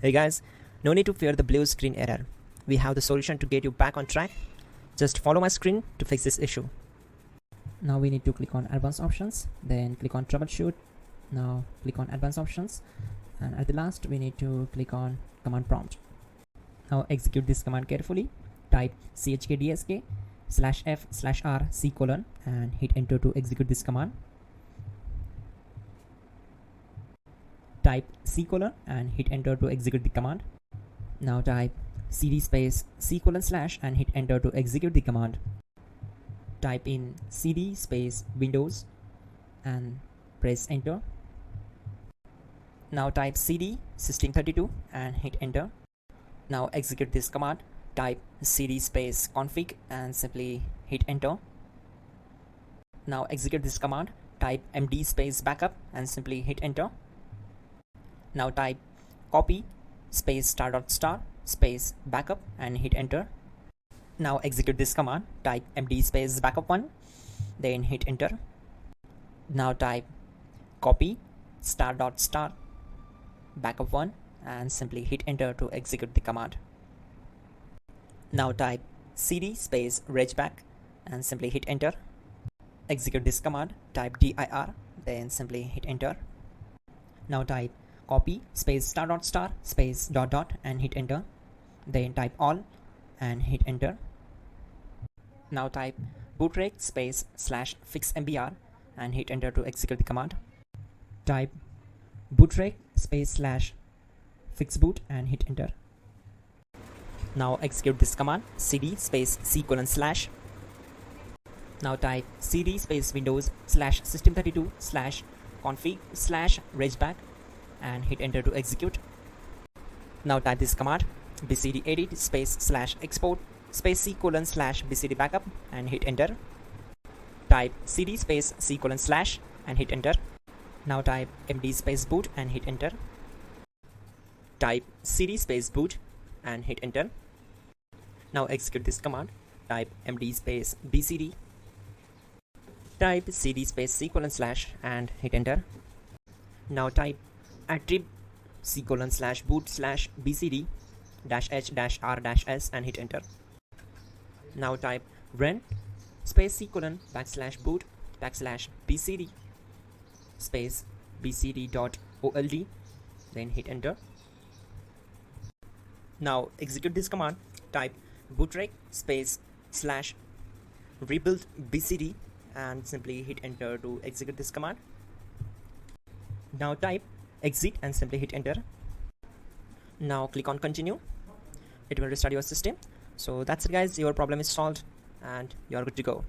Hey guys, no need to fear the blue screen error. We have the solution to get you back on track. Just follow my screen to fix this issue. Now we need to click on advanced options, then click on troubleshoot. Now click on advanced options, and at the last we need to click on command prompt. Now execute this command carefully. Type chkdsk/f/r:/c: and hit enter to execute this command. Type C: and hit enter to execute the command. Now type cd space C: / and hit enter to execute the command. Type in cd space Windows and press enter. Now type cd System32 and hit enter. Now execute this command. Type cd space config and simply hit enter. Now execute this command. Type md space backup and simply hit enter. Now type copy space *** space backup and hit enter. Now execute this command. Type md space backup1, then hit enter. Now type copy *** backup1 and simply hit enter to execute the command. Now type cd space regback and simply hit enter. Execute this command. Type dir, then simply hit enter. Now type copy space *** space ... and hit enter. Then type all and hit enter. Now type bootrec space /fixmbr and hit enter to execute the command. Type bootrec space /fixboot and hit enter. Now execute this command. cd space C:/. Now type cd space Windows /system32/config/regback and hit enter to execute. Now type this command. bcd edit space /export space C:/ bcd backup and hit enter. Type cd space C:/ and hit enter. Now type md space boot and hit enter. Type cd space boot and hit enter. Now execute this command. Type md space bcd. Type cd space C:/ and hit enter. Now type attrib C:/boot/bcd -h-r-s and hit enter. Now type run space C:\boot \bcd space bcd.old, then hit enter. Now execute this command. Type bootrec space /rebuild bcd and simply hit enter to execute this command. Now type exit and simply hit enter. Now click on continue. It will restart your system. So that's it guys, your problem is solved and you are good to go.